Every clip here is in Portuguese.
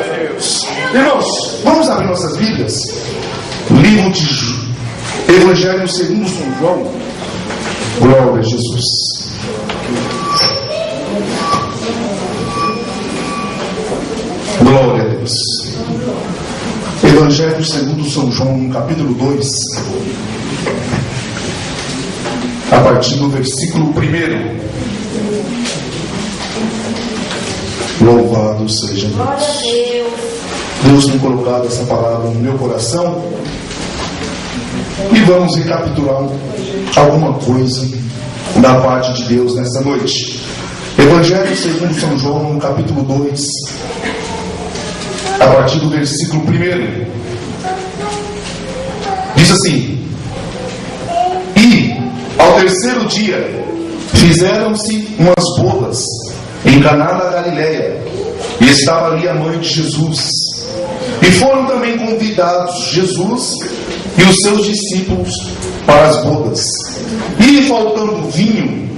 Irmãos, vamos abrir nossas Bíblias. Livro de Evangelho segundo São João. Glória a Jesus. Glória a Deus. Evangelho segundo São João, capítulo 2, a partir do versículo 1. Louvado seja Deus. Deus tem colocado essa palavra no meu coração e vamos recapitular alguma coisa da parte de Deus nesta noite. Evangelho segundo São João, no capítulo 2, a partir do versículo 1. Diz assim: E ao terceiro dia fizeram-se umas bodas em Caná da Galileia, e estava ali a mãe de Jesus. E foram também convidados Jesus e os seus discípulos para as bodas. E faltando vinho,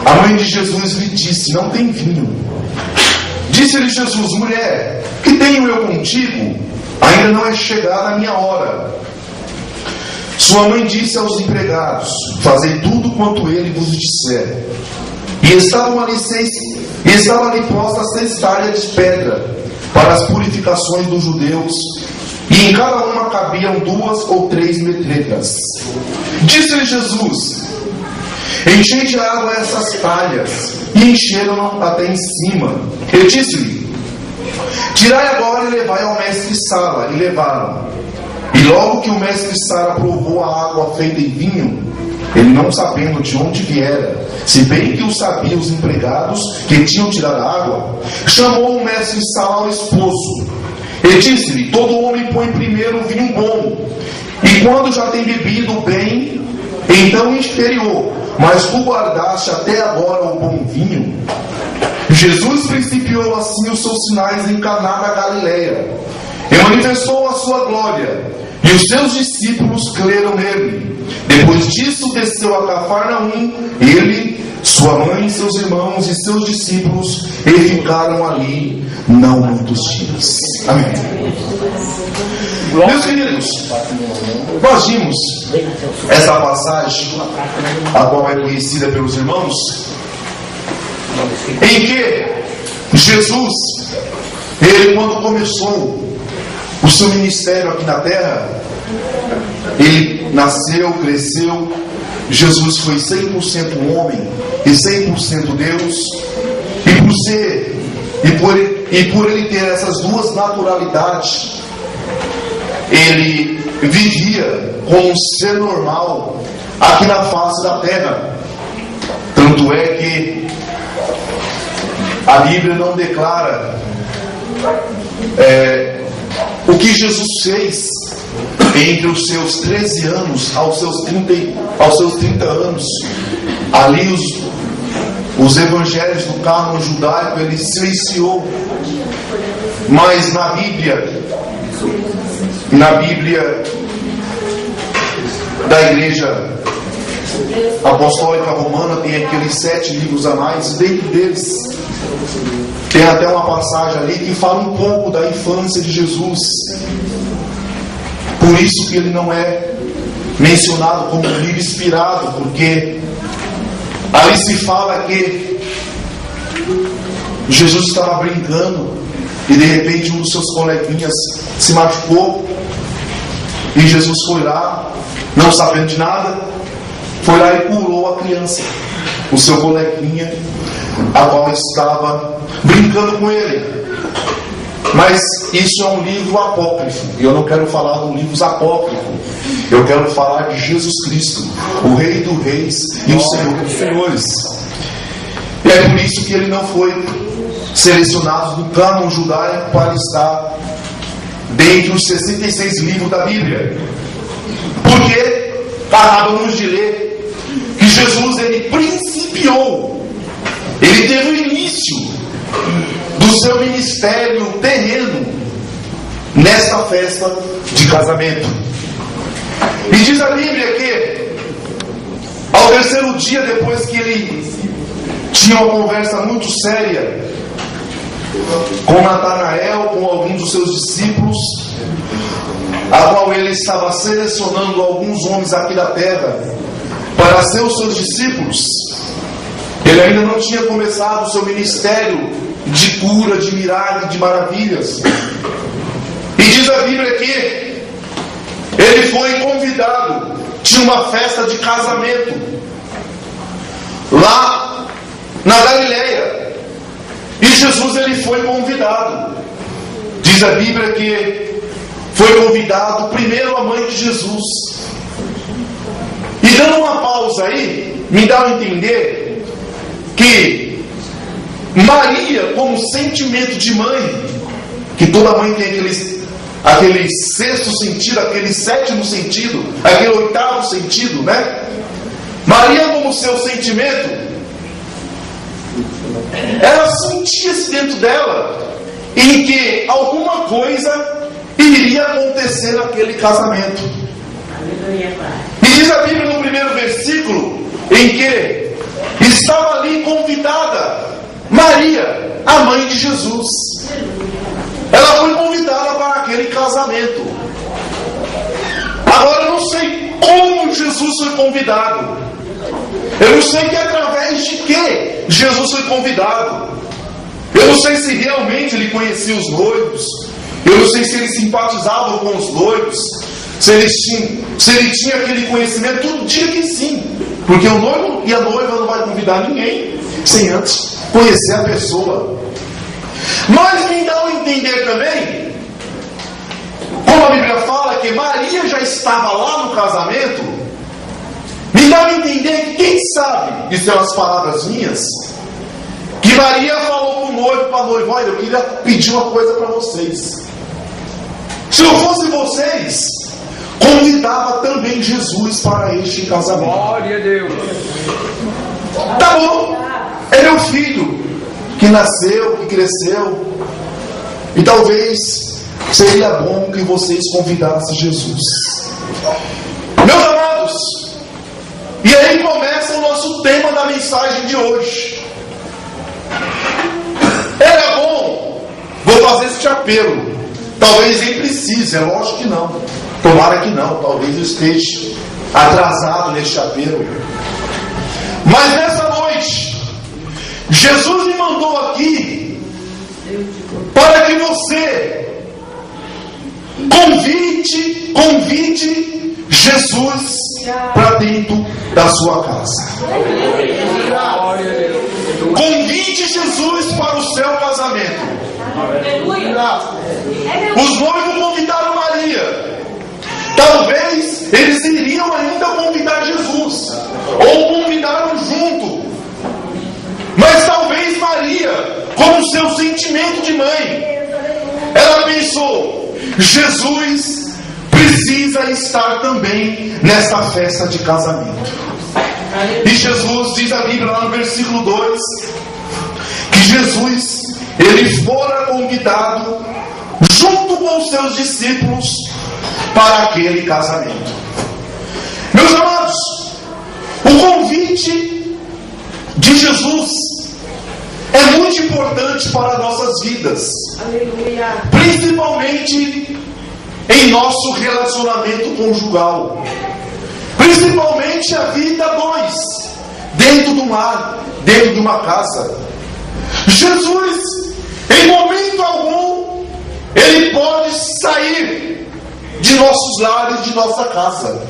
a mãe de Jesus lhe disse: Não tem vinho. Disse-lhe Jesus: Mulher, que tenho eu contigo? Ainda não é chegada a minha hora. Sua mãe disse aos empregados: Fazei tudo quanto ele vos disser. E estava ali posta 6 talhas de pedra para as purificações dos judeus, e em cada uma cabiam 2 ou 3 metretas. Disse-lhe Jesus: Enchei de água essas talhas. E encheram até em cima. Ele disse-lhe: Tirai agora e levai ao mestre Sala. E levaram. E logo que o mestre Sala provou a água feita em vinho, ele não sabendo de onde viera, se bem que o sabiam os empregados que tinham tirado a água, chamou o mestre Sala ao esposo. E disse-lhe: Todo homem põe primeiro o vinho bom, e quando já tem bebido bem, então inferior, mas tu guardaste até agora o bom vinho. Jesus principiou assim os seus sinais em Caná da Galileia, e manifestou a sua glória, e os seus discípulos creram nele. Depois disso desceu a Cafarnaum, ele, sua mãe, seus irmãos e seus discípulos, e ficaram ali não muitos dias. Amém. Meus queridos, nós vimos essa passagem, a qual é conhecida pelos irmãos, em que Jesus, ele quando começou o seu ministério aqui na terra, ele nasceu, cresceu. Jesus foi 100% homem e 100% Deus, e por ele ter essas duas naturalidades, ele vivia como um ser normal aqui na face da terra. Tanto é que a Bíblia não declara o que Jesus fez entre os seus 13 anos aos seus 30 anos. Ali os evangelhos do cânon judaico ele silenciou. Mas na Bíblia da Igreja Apostólica Romana tem aqueles 7 livros a mais, e dentro deles tem até uma passagem ali que fala um pouco da infância de Jesus. Por isso que ele não é mencionado como um livro inspirado, porque ali se fala que Jesus estava brincando e de repente um dos seus coleguinhas se machucou, e Jesus foi lá, não sabendo de nada, foi lá e curou a criança, o seu coleguinha, a qual estava brincando com ele. Mas isso é um livro apócrifo, e eu não quero falar de livros apócrifos. Eu quero falar de Jesus Cristo, o Rei dos Reis e o Senhor dos Senhores. E é por isso que ele não foi selecionado no cânon judaico para estar dentre os 66 livros da Bíblia. Porque acabamos de ler que Jesus ele principiou, ele teve o início do seu ministério terreno nesta festa de casamento. E diz a Bíblia que ao terceiro dia, depois que ele tinha uma conversa muito séria com Natanael, com alguns dos dos seus discípulos, a qual ele estava selecionando alguns homens aqui da terra para ser os seus discípulos. Ele ainda não tinha começado o seu ministério de cura, de milagre, de maravilhas. E diz a Bíblia que ele foi convidado, tinha uma festa de casamento lá na Galileia, e Jesus ele foi convidado. Diz a Bíblia que foi convidado primeiro a mãe de Jesus. E dando uma pausa aí, me dá a entender que Maria, como sentimento de mãe, que toda mãe tem aquele sexto sentido, aquele sétimo sentido, aquele oitavo sentido, né? Maria, como seu sentimento, ela sentia-se dentro dela em que alguma coisa iria acontecer naquele casamento. E diz a Bíblia no primeiro versículo em que estava ali convidada Maria, a mãe de Jesus. Ela foi convidada para aquele casamento. Agora eu não sei como Jesus foi convidado. Eu não sei que através de que Jesus foi convidado. Eu não sei se realmente ele conhecia os noivos. Eu não sei se ele simpatizava com os noivos. Se ele tinha aquele conhecimento. Tudo dia que sim. Porque o noivo e a noiva não vai convidar ninguém sem antes conhecer a pessoa. Mas me dá a entender também, como a Bíblia fala que Maria já estava lá no casamento, me dá a entender que, quem sabe, isso são as palavras minhas, que Maria falou para o noivo, para a noiva: olha, eu queria pedir uma coisa para vocês. Se eu fosse vocês, convidava também Jesus para este casamento. Glória a Deus. Tá bom, é meu filho que nasceu, que cresceu, e talvez seria bom que vocês convidassem Jesus. Meus amados, e aí começa o nosso tema da mensagem de hoje. Era bom, vou fazer esse apelo. Talvez nem precise, é lógico que não. Tomara que não, talvez eu esteja atrasado neste apelo. Mas nessa noite, Jesus me mandou aqui para que você convide Jesus para dentro da sua casa. Convide Jesus para o seu casamento. Os noivos convidaram Maria. Talvez eles iriam ainda convidar Jesus, ou convidaram junto. Mas talvez Maria, como seu sentimento de mãe, ela pensou: Jesus precisa estar também nesta festa de casamento. E Jesus, diz a Bíblia lá no versículo 2, que Jesus, ele fora convidado junto com os seus discípulos para aquele casamento. Meus amados, o convite de Jesus é muito importante para nossas vidas. Aleluia. Principalmente em nosso relacionamento conjugal, principalmente a vida dois, dentro do lar, dentro de uma casa. Jesus, em momento algum, ele pode sair de nossos lares, de nossa casa.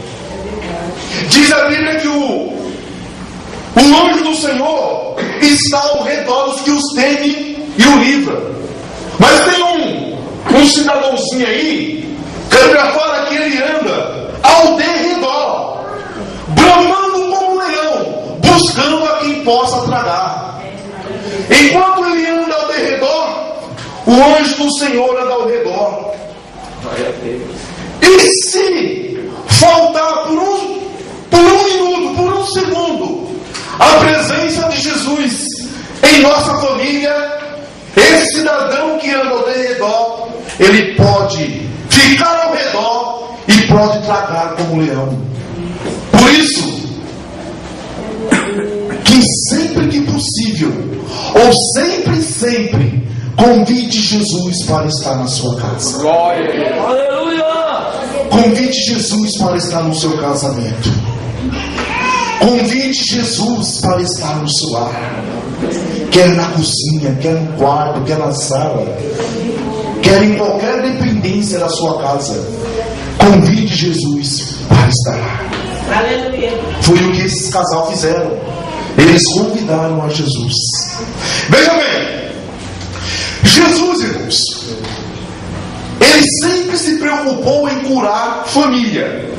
Diz a Bíblia que o anjo do Senhor está ao redor dos que os temem e o livra. Mas tem um cidadãozinho aí, que a Bíblia fala que ele anda ao derredor, bramando como um leão, buscando a quem possa tragar. Enquanto ele anda ao derredor, o anjo do Senhor anda ao redor. E se faltar por um minuto, por um segundo, a presença de Jesus em nossa família, esse cidadão que anda ao redor, ele pode ficar ao redor e pode tragar como leão. Por isso, que sempre que possível, ou sempre, Convide Jesus para estar na sua casa. Glória. Aleluia. Convide Jesus para estar no seu casamento. Convide Jesus para estar no seu lar. Quer na cozinha, quer no quarto, quer na sala, quer em qualquer dependência da sua casa. Convide Jesus para estar lá. Aleluia. Foi o que esses casal fizeram. Eles convidaram a Jesus. Veja bem, Jesus, irmãos, Ele sempre se preocupou em curar família.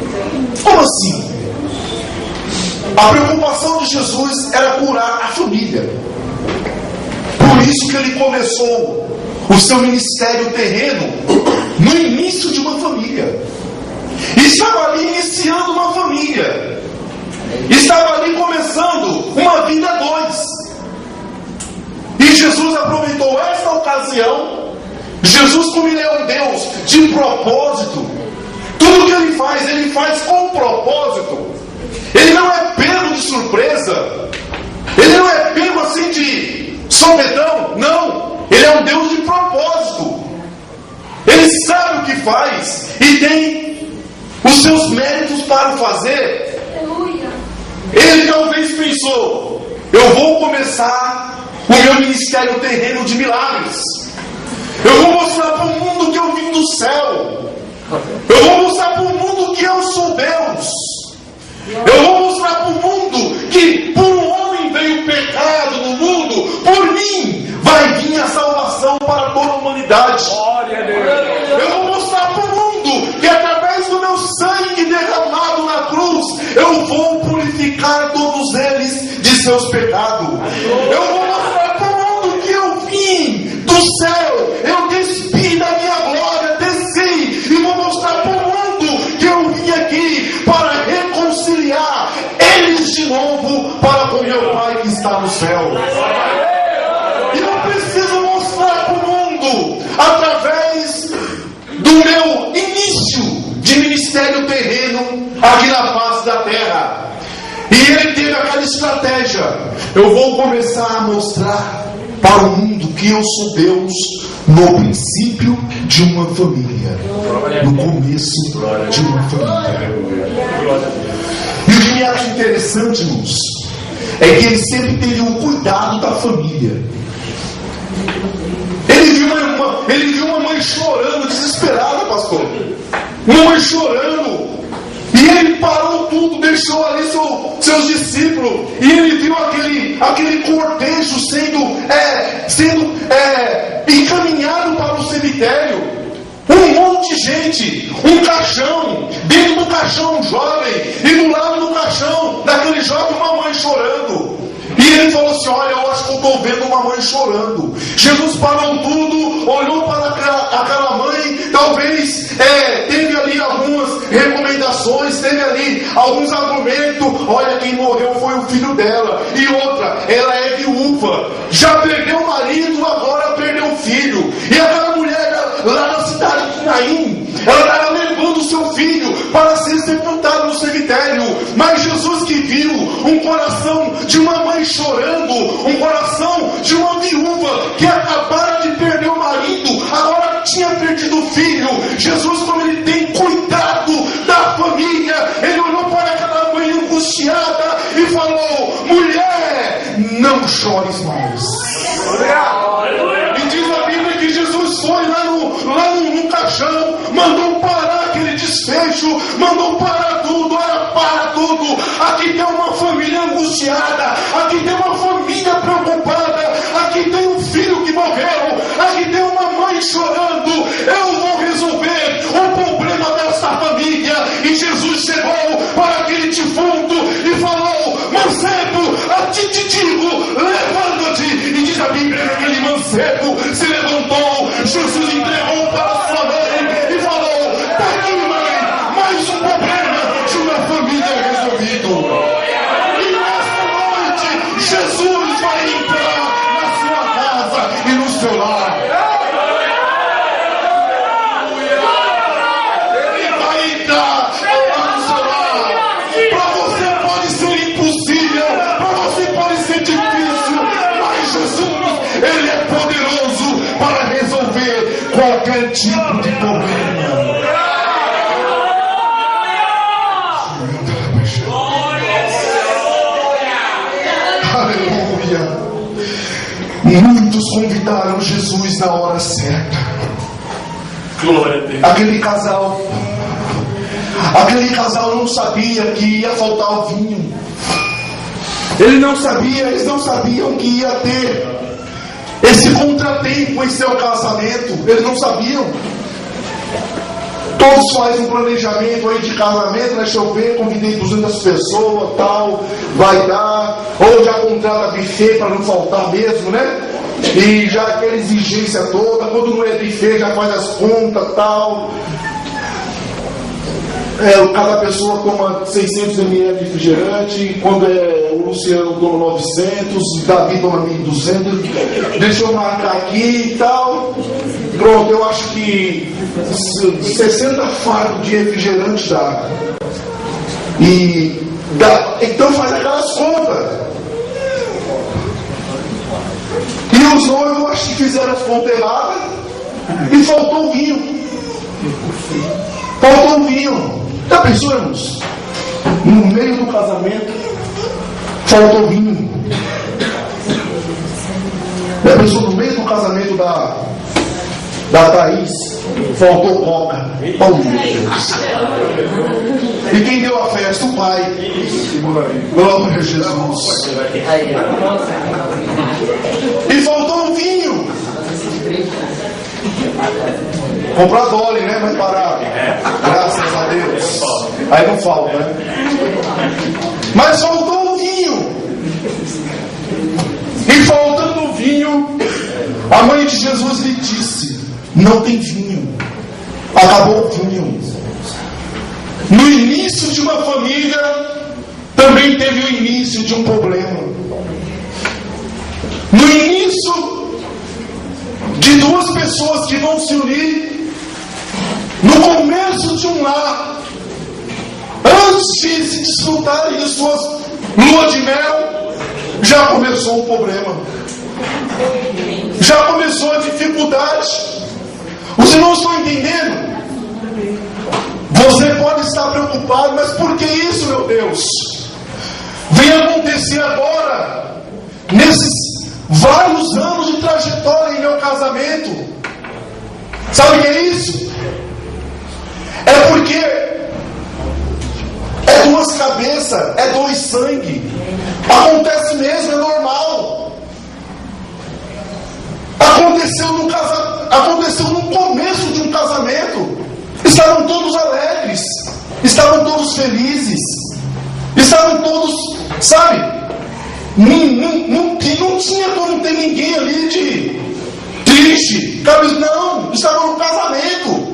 Como assim? A preocupação de Jesus era curar a família. Por isso que Ele começou o seu ministério terreno no início de uma família. Estava ali iniciando uma família. Estava ali começando uma vida a dois. E Jesus aproveitou essa ocasião. Jesus, como Ele é um Deus de propósito, tudo que Ele faz com propósito. Ele não é pego de surpresa. Ele não é pego assim de sopetão. Não. Ele é um Deus de propósito. Ele sabe o que faz e tem os seus méritos para fazer. Ele talvez pensou: eu vou começar o meu ministério terreno de milagres. Eu vou mostrar para o mundo que eu vim do céu. Eu vou mostrar para o mundo que eu sou Deus. Eu vou mostrar para o mundo que por um homem veio o pecado no mundo, por mim vai vir a salvação para toda a humanidade. Eu vou mostrar para o mundo que através do meu sangue derramado na cruz, eu vou purificar todos eles de seus pecados. Eu vou mostrar para o mundo que eu vim do céu, eu despi da minha glória, desci, e vou mostrar para o mundo que eu vim aqui para reconciliar eles de novo para com meu Pai que está no céu. E eu preciso mostrar para o mundo, através do meu início de ministério terreno aqui na face da terra. E Ele teve aquela estratégia: eu vou começar a mostrar para o mundo que eu sou Deus no princípio de uma família, no começo de uma família. E o que me acha interessante, irmãos, é que Ele sempre teve o cuidado da família. Ele viu uma mãe chorando, desesperada, pastor. Uma mãe chorando. E Ele parou tudo, deixou ali seus discípulos. E Ele viu aquele cortejo sendo encaminhado para o cemitério. Um monte de gente, um caixão, dentro do caixão um jovem, e do lado do caixão daquele jovem uma mãe chorando. E Ele falou assim: olha, eu acho que eu estou vendo uma mãe chorando. Jesus parou tudo, olhou para aquela mãe, talvez teve ali algumas recomendações, teve ali alguns argumentos. Olha, quem morreu foi o filho dela. E outra, ela é viúva, já perdeu o marido, agora perdeu o filho. E aquela mulher lá na cidade de Naim, ela estava levando o seu filho para ser sepultado no cemitério. Mas Jesus, que viu um coração de uma mãe chorando, um coração de uma viúva que acabara de perder o marido, agora tinha perdido o filho. Jesus, como Ele tem cuidado da família, Ele olhou para aquela mãe angustiada e falou: mulher, não chores mais. E diz a Bíblia que Jesus foi lá no caixão, mandou parar aquele desfecho, mandou parar tudo. Olha, para tudo. Aqui tem uma família angustiada, aqui tem uma família preocupada, aqui tem um filho que morreu, aqui tem uma mãe chorando. Eu vou resolver o problema dessa família. E Jesus chegou para aquele defunto e falou: mancebo, a ti te digo, levanta-te. E diz a Bíblia que aquele mancebo se levantou. Jesus entregou para sua mãe e falou: tá aqui, mãe, mais um problema de uma família resolvido. E nesta noite Jesus vai entrar na sua casa e no seu lar. Ele vai entrar no seu lar. Para você pode ser impossível, para você pode ser difícil, mas Jesus, Ele é poderoso para tipo de problema. Aleluia. Muitos convidaram Jesus na hora certa. Glória a Deus. Aquele casal não sabia que ia faltar o vinho. Eles não sabiam que ia ter esse contratempo em seu casamento. Eles não sabiam. Todos fazem um planejamento aí de casamento, deixa eu ver, convidei 200 pessoas, tal, vai dar, ou já contrata buffet para não faltar mesmo, né? E já aquela exigência toda, quando não é buffet já faz as contas, tal. Cada pessoa toma 600 ml de refrigerante, quando é o Luciano toma 900, o Davi toma 1.200, deixa eu marcar aqui e tal. Pronto, eu acho que 60 fardos de refrigerante dá. Então faz aquelas contas. E os noivos acho que fizeram as contas erradas e faltou o vinho. Faltou o vinho. Já pensou, irmãos? No meio do casamento faltou vinho. Já pensou no meio do casamento da Thaís? Faltou coca. Oh, meu Deus. E quem deu a festa? O pai. Glória a Jesus. E faltou um vinho. Comprar Dolly, né? Mais barato. Graças a Deus. Aí não falta, né? Mas faltou o vinho. E faltando o vinho, a mãe de Jesus lhe disse: não tem vinho. Acabou o vinho. No início de uma família, também teve o início de um problema. No início de duas pessoas que vão se unir, no começo de um lar, antes de se desfrutarem de suas luas de mel, já começou um problema, já começou a dificuldade. Os irmãos estão entendendo? Você pode estar preocupado, mas por que isso, meu Deus? Vem acontecer agora, nesses vários anos de trajetória em meu casamento. Sabe o que é isso? É porque é duas cabeças, é dois sangue. Acontece mesmo, é normal. Aconteceu no começo de um casamento. Estavam todos alegres, estavam todos felizes, estavam todos, sabe? Não tinha como ter ninguém ali de triste, não, estavam no casamento,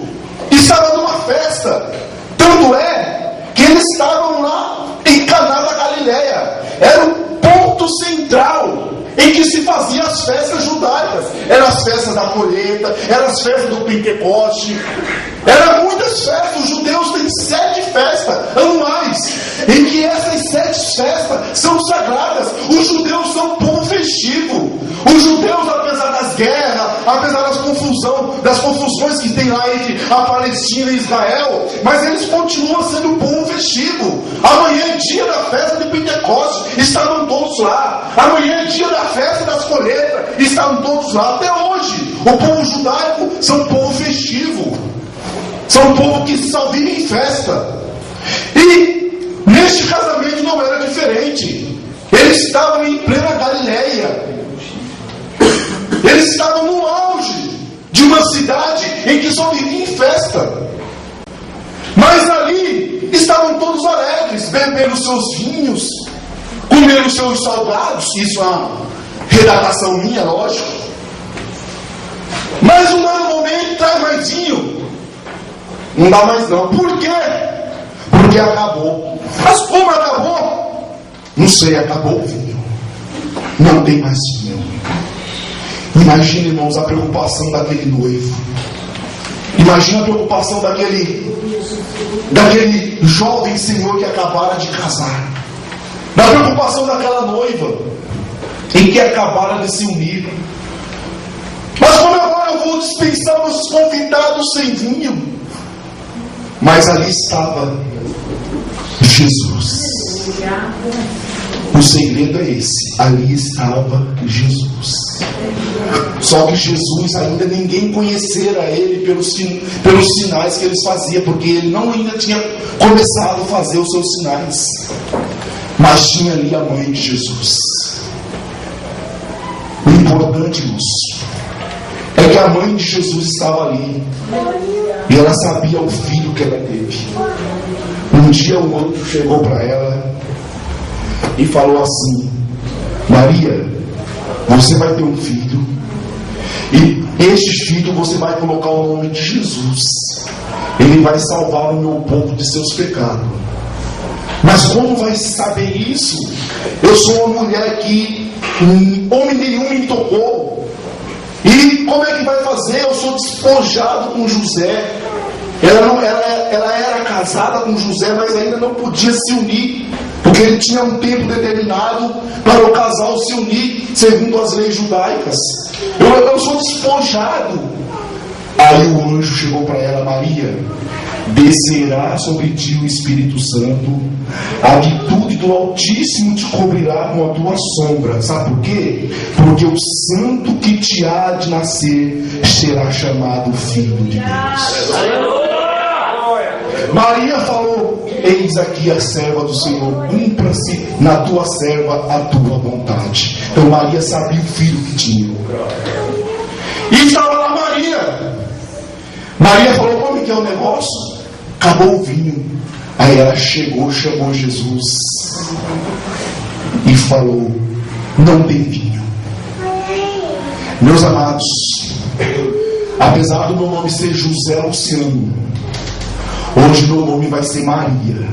estavam numa festa. Tanto é que eles estavam lá em Caná da Galileia, era o ponto central em que se faziam as festas judaicas. Eram as festas da colheita, eram as festas do Pentecoste, eram muitas festas. Os judeus têm 7 festas anuais, em que essas 7 festas são sagradas. Os judeus são um povo festivo. Os judeus, apesar das guerras, apesar das confusões que tem lá entre a Palestina e Israel, mas eles continuam sendo um povo festivo. Amanhã é dia da festa de Pentecoste, estavam todos lá. Amanhã é dia da festa das colheitas, estavam todos lá. Até hoje, o povo judaico são um povo festivo, são um povo que só vive em festa. E neste casamento não era diferente. Eles estavam em plena Galileia. Eles estavam no auge de uma cidade em que só vivia em festa. Mas ali estavam todos alegres, bebendo seus vinhos, comendo seus salgados. Isso é uma redatação minha, lógico. Mas um dado momento, traz mais vinho. Não dá mais não. Por quê? Porque acabou. Mas como acabou? Não sei, acabou o vinho. Não tem mais vinho. Imagina, irmãos, a preocupação daquele noivo. Imagina a preocupação daquele jovem senhor que acabara de casar. Da preocupação daquela noiva em que acabara de se unir. Mas como agora eu vou dispensar os convidados sem vinho. Mas ali estava Jesus. O segredo é esse: ali estava Jesus. Só que Jesus ainda ninguém conhecera ele pelos sinais que eles faziam, porque ele não ainda tinha começado a fazer os seus sinais. Mas tinha ali a mãe de Jesus. O importante, irmãos, é que a mãe de Jesus estava ali e ela sabia o filho que ela teve. Um dia o outro chegou para ela e falou assim: Maria, você vai ter um filho, e este filho você vai colocar o nome de Jesus. Ele vai salvar o meu povo de seus pecados. Mas como vai saber isso? Eu sou uma mulher que homem nenhum me tocou. E como é que vai fazer? Eu sou despojado com José. Ela era casada com José, mas ainda não podia se unir, porque ele tinha um tempo determinado para o casal se unir segundo as leis judaicas. Eu sou despojado. Aí o anjo chegou para ela: Maria, descerá sobre ti o Espírito Santo, a virtude do Altíssimo te cobrirá com a tua sombra. Sabe por quê? Porque o santo que te há de nascer será chamado Filho de Deus. Maria falou: eis aqui a serva do Senhor, cumpra-se na tua serva a tua vontade. Então Maria sabia o filho que tinha. E estava lá Maria falou: como que é o negócio? Acabou o vinho. Aí ela chegou, chamou Jesus e falou: não tem vinho. Meus amados, apesar do meu nome ser José Luciano, hoje meu nome vai ser Maria.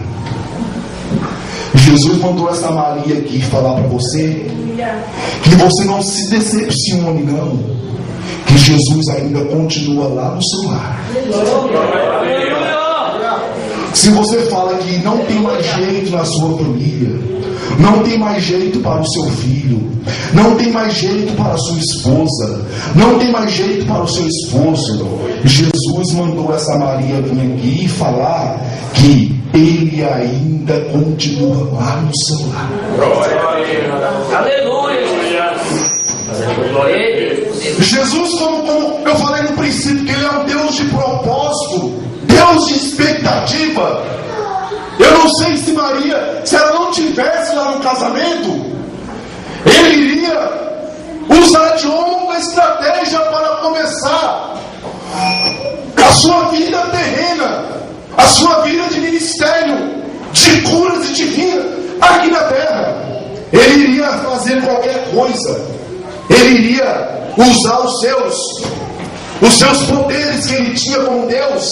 Jesus mandou essa Maria aqui falar para você que você não se decepcione, não, que Jesus ainda continua lá no seu lar. Se você fala que não tem mais jeito na sua família, não tem mais jeito para o seu filho, não tem mais jeito para a sua esposa, não tem mais jeito para o seu esposo, Jesus mandou essa Maria vir aqui e falar que ele ainda continua lá no seu lar. Aleluia! Jesus, como eu falei no princípio, que ele é um Deus de propósito, Deus de expectativa. Eu não sei se Maria, se ela não tivesse lá no casamento, ele iria usar de uma estratégia para começar a sua vida terrena, a sua vida de ministério, de curas e divina aqui na terra. Ele iria fazer qualquer coisa, ele iria usar os seus poderes que ele tinha com Deus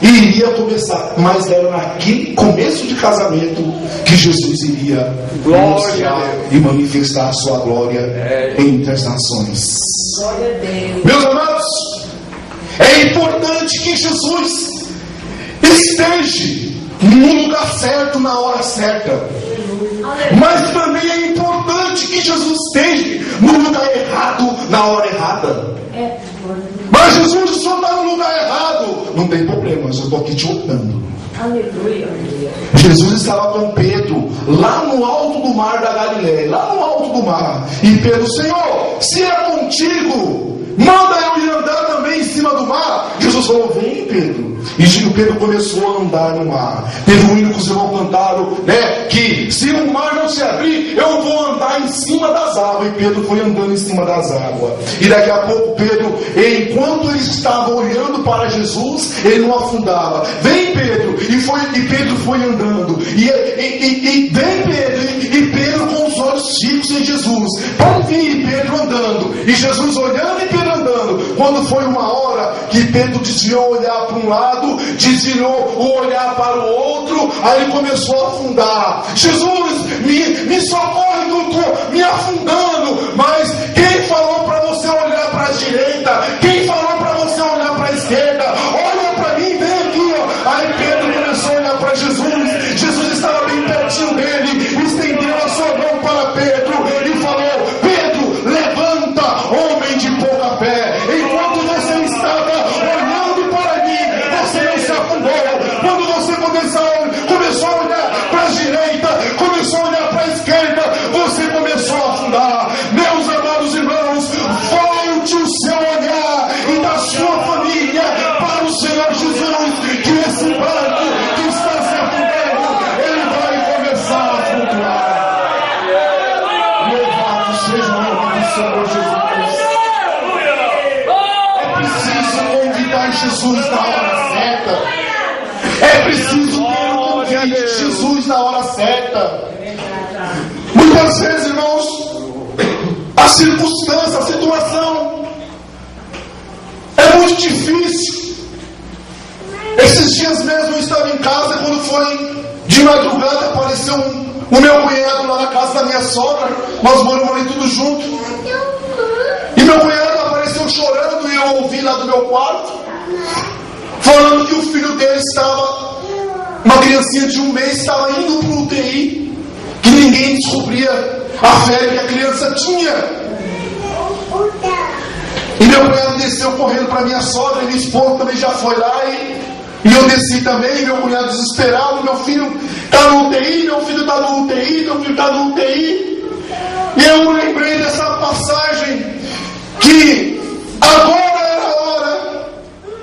e iria começar. Mas era naquele começo de casamento que Jesus iria mostrar e manifestar a sua glória entre as nações. Meus amados, é importante que Jesus esteja no lugar certo, na hora certa. Mas também é importante que Jesus esteja no lugar errado, na hora errada. Mas Jesus só está no lugar errado. Não tem problema, eu estou aqui te orando. Aleluia. Jesus estava com Pedro lá no alto do mar da Galileia, lá no alto do mar. E Pedro: Senhor, se é contigo, manda eu ir andar também em cima do mar. Jesus falou: vem, Pedro. E Pedro começou a andar no mar. Teve um hino que os irmãos cantaram, que se o mar não se abrir, eu vou andar em cima das águas. E Pedro foi andando em cima das águas. E daqui a pouco Pedro, enquanto ele estava olhando para Jesus, ele não afundava. Vem, Pedro. E Pedro foi andando. E vem, Pedro. E Pedro com os olhos fixos em Jesus. Pode vir, Pedro andando. E Jesus olhando e Pedro andando. Quando foi uma hora que Pedro desviou o olhar para um lado, desviou o olhar para o outro, aí ele começou a afundar. Jesus, me socorre, que eu estou me afundando. Mas quem falou para você olhar para a direita? Quem falou para você olhar para a esquerda? Olha para mim, vem aqui, ó. Aí Pedro começou a olhar para Jesus. Jesus estava bem pertinho dele, estendeu a sua mão para Pedro e falou: Pedro, levanta, homem de pouca fé. Enquanto você Jesus na hora certa. É preciso ter o convite de Jesus na hora certa. Muitas vezes, irmãos, a circunstância, a situação é muito difícil. Esses dias mesmo eu estava em casa, quando foi de madrugada, apareceu o meu cunhado lá na casa da minha sogra. Nós moramos ali tudo junto. E meu cunhado apareceu chorando, e eu ouvi lá do meu quarto, falando que o filho dele estava, uma criancinha de 1 mês, estava indo para o UTI, que ninguém descobria a febre que a criança tinha. E meu cunhado desceu correndo para minha sogra, e minha esposa também já foi lá, e eu desci também, meu cunhado desesperado, meu filho está no UTI, meu filho está no UTI, meu filho está no UTI. E eu lembrei dessa passagem, que agora era a hora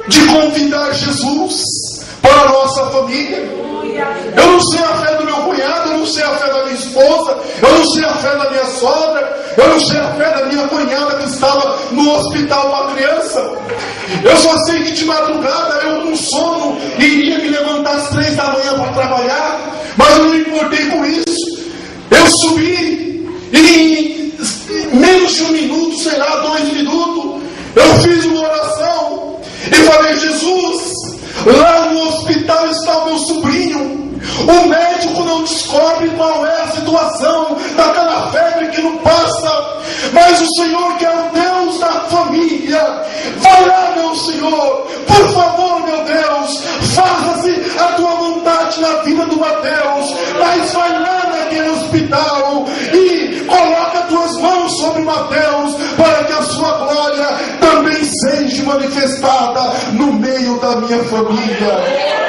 de convidar Jesus para a nossa família. Eu não sei a fé do meu cunhado, eu não sei a fé da minha esposa, eu não sei a fé da minha sogra, eu não sei a fé da minha cunhada que estava no hospital com a criança. Eu só sei que de madrugada eu, com sono, iria me levantar às 3 da manhã para trabalhar, mas eu não me importei com isso. Eu subi e em menos de 1 minuto, sei lá, 2 minutos, eu fiz uma oração e falei: Jesus, lá no hospital está o meu sobrinho. O médico não descobre qual é a situação daquela febre que não passa, mas o Senhor, que é o Deus da família, vai lá, meu Senhor, por favor, meu Deus, faça-se a tua vontade na vida do Mateus, mas vai lá naquele hospital e coloca as tuas mãos sobre Mateus, para que a sua glória também seja manifestada no meio da minha família.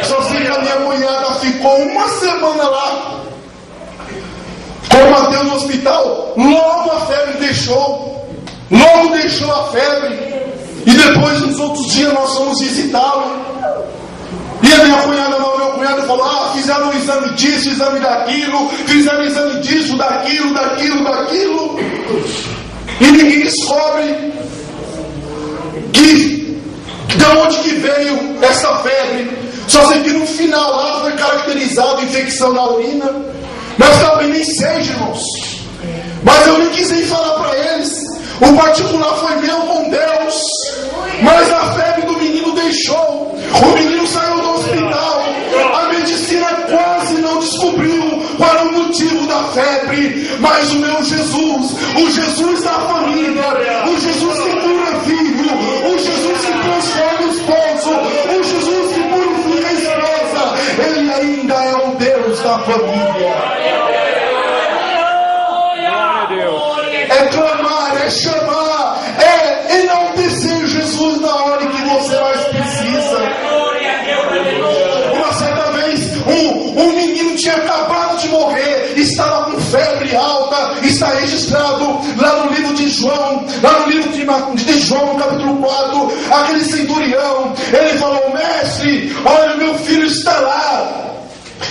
Só sei que a minha cunhada ficou 1 semana lá com o Mateus no hospital. Logo a febre deixou. Logo deixou a febre. E depois, nos outros dias, nós fomos visitá-lo. E a minha cunhada, meu cunhado falou: fizeram um exame disso, exame daquilo, fizeram exame disso, daquilo. E ninguém descobre de onde que veio essa febre. Só sei que no final lá foi caracterizado infecção na urina. Mas também nem sei, irmãos. Mas eu nem quis ir falar para eles. O particular foi meu com Deus. Mas a febre do menino deixou. O menino saiu do hospital. A medicina quase não descobriu qual era o motivo da febre. Mas o meu Jesus, o Jesus da família, o Jesus que cura filho, o Jesus que transforma o esposo, o Jesus que purifica a esposa, Ele ainda é o Deus da família. É clamar, é chamar, é enaltecer Jesus na hora que você mais precisa. Uma certa vez, um menino tinha acabado de morrer, estava com febre alta, está registrado lá no livro de João, de João, no capítulo 4, aquele centurião, ele falou: mestre, olha, meu filho está lá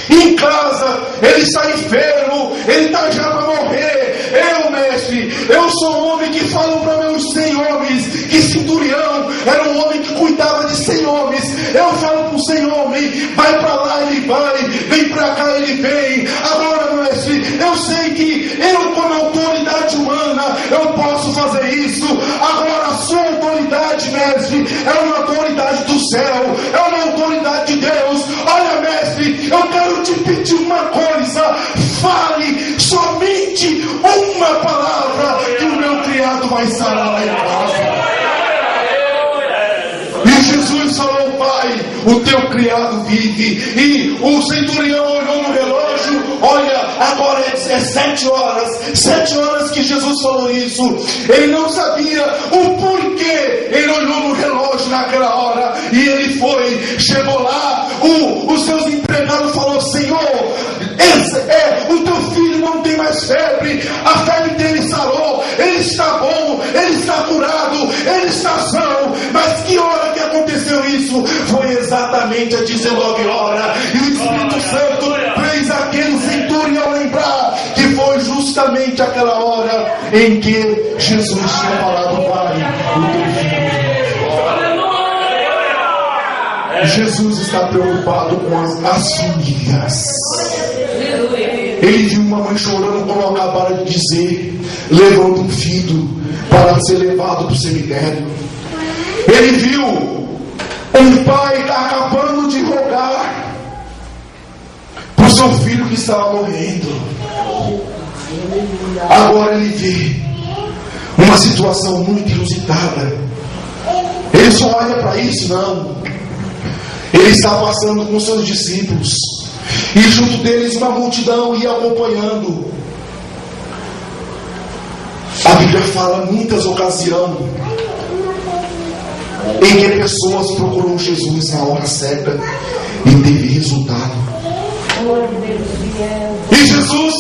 em casa, ele está enfermo, ele está já para morrer. Mestre, eu sou um homem que falo para meus 100 homens que centurião era um homem que cuidava de 100 homens. Eu falo para o 100 homens: vai para lá, ele vai, vem para cá, ele vem. Agora, mestre, eu sei que eu, como autoridade humana, eu posso fazer isso. Agora, a sua autoridade, mestre, é uma autoridade do céu, é uma autoridade de Deus. Olha, mestre, eu quero te pedir uma coisa: fale somente uma palavra que o meu criado vai sarar lá em casa. E Jesus falou: pai, o teu criado vive. E o centurião olhou no relógio: olha, agora é 7 horas que Jesus falou isso. Ele não sabia o porquê. Ele olhou no relógio naquela hora e ele foi, chegou lá, os seus empregados falou: Senhor, o teu filho não tem mais febre, a febre dele sarou, ele está bom, ele está curado, ele está são. Mas que hora que aconteceu isso? Foi exatamente a 19 horas. E o Espírito Santo fez aquele centurião lembrar que foi justamente aquela hora em que Jesus tinha falado: pai, o teu filho. Jesus está preocupado com as famílias. Ele viu uma mãe chorando como eu acabara de dizer, levando um filho para ser levado para o cemitério. Ele viu um pai acabando de rogar para o seu filho que estava morrendo. Agora ele vê uma situação muito inusitada. Ele só olha para isso? Não. Ele está passando com seus discípulos, e junto deles uma multidão ia acompanhando. A Bíblia fala em muitas ocasiões em que pessoas procuram Jesus na hora certa e teve resultado. E Jesus,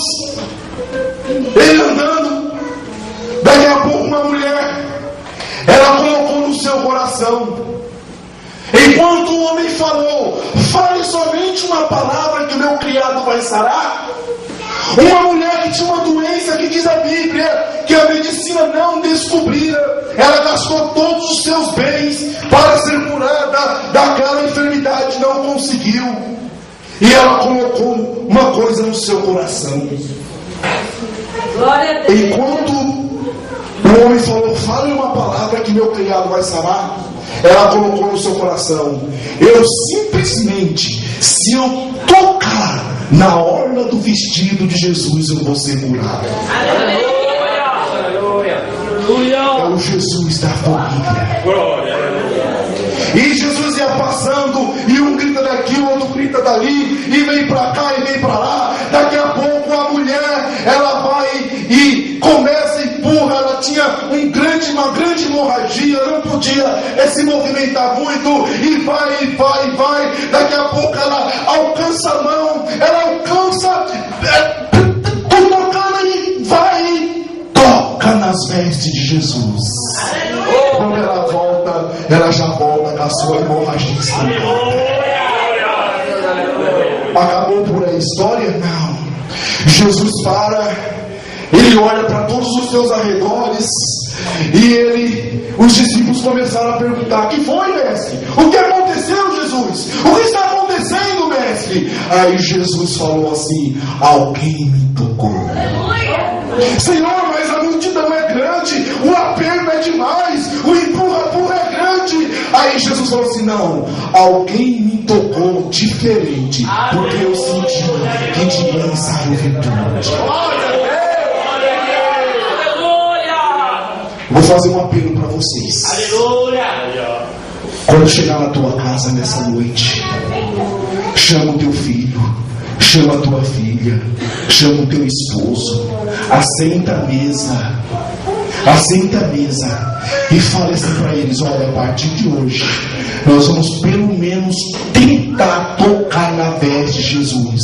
ele andando, daqui a pouco uma mulher, ela colocou no seu coração, enquanto o homem falou, fale somente uma palavra que o meu criado vai sarar. Uma mulher que tinha uma doença que diz a Bíblia que a medicina não descobrira, ela gastou todos os seus bens para ser curada daquela enfermidade, não conseguiu. E ela colocou uma coisa no seu coração. Enquanto o homem falou, fale uma palavra que meu criado vai sarar, ela colocou no seu coração, eu simplesmente, se eu tocar na orla do vestido de Jesus, eu vou ser curado. É o Jesus da família. E Jesus ia passando, e um grita daqui, o outro grita dali, e vem para cá e vem para lá. Daqui a pouco a mulher, ela vai e começa a empurra. Ela tinha uma grande hemorragia, não podia se movimentar muito, e vai. Daqui a pouco ela alcança a mão, ela alcança, tocando, e vai e toca nas vestes de Jesus. Quando ela volta, ela já volta com a sua hemorragia estancada. Acabou por aí a história? Não. Jesus para, ele olha para todos os seus arredores, e os discípulos começaram a perguntar: que foi, mestre? O que aconteceu, Jesus? O que está acontecendo, mestre? Aí Jesus falou assim: alguém me tocou. Senhor, mas a multidão é grande, o aperto é demais, o empurra é grande. Aí Jesus falou assim: não, alguém me tocou diferente, porque eu senti que de mim saiu virtude. Vou fazer um apelo para vocês. Quando chegar na tua casa nessa noite, chama o teu filho, chama a tua filha, chama o teu esposo, assenta a mesa e fale assim para eles: olha, a partir de hoje nós vamos pelo menos tentar tocar na veste de Jesus,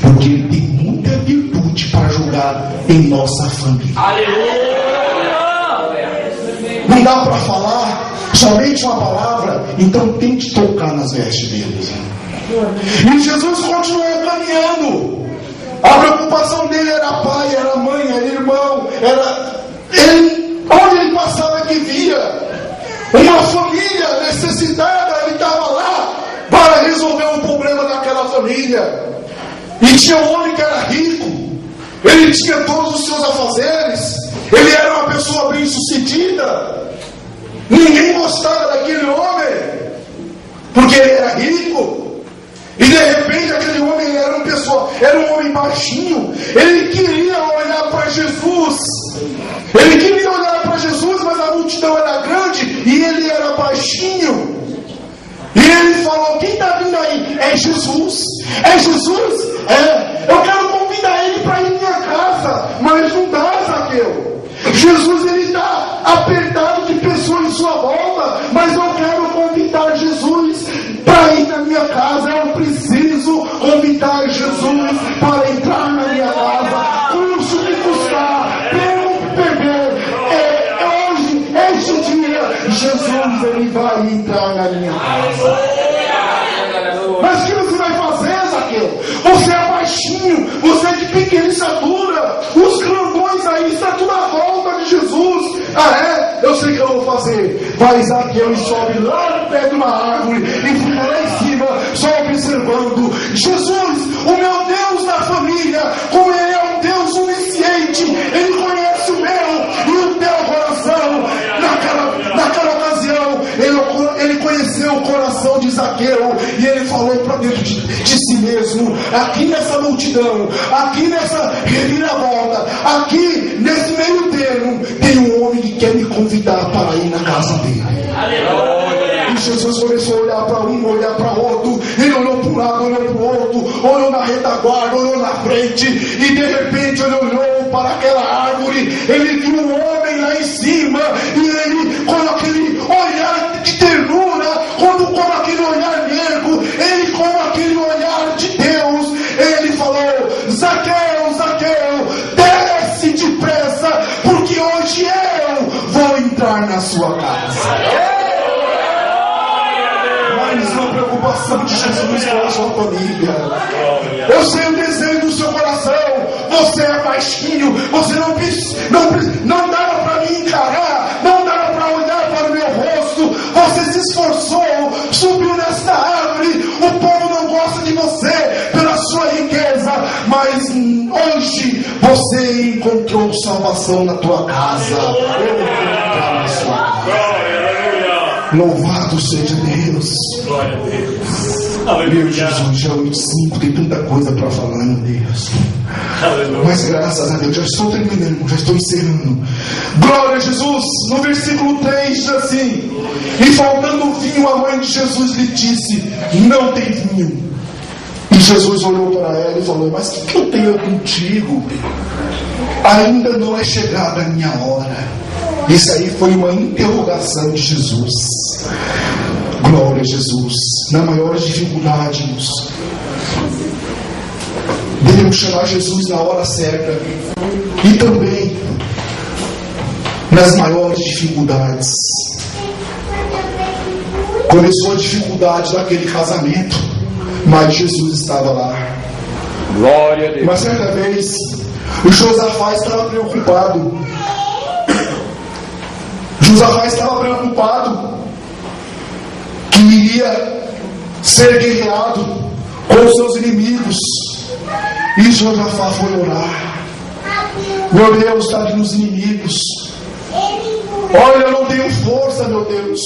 porque ele tem muita virtude para jogar em nossa família. Não dá para falar somente uma palavra, então tente tocar nas vestes deles. E Jesus continuou caminhando. A preocupação dele era pai, era mãe, era irmão, era ele, onde ele passava que via uma família necessitada, ele estava lá para resolver um problema daquela família. E tinha um homem que era rico, ele tinha todos os seus afazeres, ele era uma pessoa bem sucedida. Ninguém gostava daquele homem, porque ele era rico. E de repente aquele homem era um homem baixinho. Ele queria olhar para Jesus. Ele queria olhar para Jesus, mas a multidão era grande e ele era baixinho. E ele falou: quem está vindo aí? É Jesus. É Jesus? É. Eu quero convidar ele para ir em minha casa, mas não dá, Zaqueu. Jesus, ele está apertado de pessoas em sua volta, mas eu quero convidar Jesus para ir na minha casa. Eu preciso convidar Jesus para entrar na minha casa, custe o que custar, pelo que perder. Hoje, este dia, Jesus, ele vai entrar na minha casa. Mas o que você vai fazer, Zaqueu? Você é baixinho, você é de pequena estatura, os grandões aí estão tudo à volta de Jesus. Eu sei o que eu vou fazer. Vai, Zaqueu, e sobe lá no pé de uma árvore e fica lá em cima. coração de Zaqueu, e ele falou para dentro de si mesmo: aqui nessa multidão, aqui nessa reviravolta, aqui nesse meio termo, tem um homem que quer me convidar para ir na casa dele. E Jesus começou a olhar para um, olhar para outro. Ele olhou para um lado, olhou para o outro, olhou na retaguarda, olhou na frente, e de repente ele olhou para aquela árvore. Ele viu um homem lá em cima, e ele, com aquele olhar de ternura, com aquele olhar negro, ele com aquele olhar de Deus, ele falou: Zaqueu, Zaqueu, desce depressa, porque hoje eu vou entrar na sua casa. A preocupação de Jesus com a sua família. Eu sei o desejo do seu coração. Você é baixinho, você não dava para me encarar, não dava para olhar para o meu rosto. Você se esforçou, subiu nesta árvore. O povo não gosta de você pela sua riqueza, mas hoje você encontrou salvação na tua casa. Eu vou entrar na sua casa. Louvado seja Deus. Glória a Deus. Meu Aleluia. Jesus, já 8:5, tem tanta coisa para falar, meu Deus. Aleluia. Mas graças a Deus, já estou terminando, já estou encerrando. Glória a Jesus. No versículo 3 diz assim: e faltando vinho, a mãe de Jesus lhe disse: não tem vinho. E Jesus olhou para ela e falou: mas o que eu tenho contigo? Ainda não é chegada a minha hora. Isso aí foi uma interrogação de Jesus. Glória a Jesus. Na maior dificuldade, irmãos, devemos chamar Jesus na hora certa. E também nas maiores dificuldades. Começou a dificuldade daquele casamento, mas Jesus estava lá. Glória a Deus. Uma certa vez, o Josafá estava preocupado. Josafá estava preocupado que iria ser guerreado com os seus inimigos. E Josafá foi orar: meu Deus, está vindo os inimigos. Olha, eu não tenho força, meu Deus.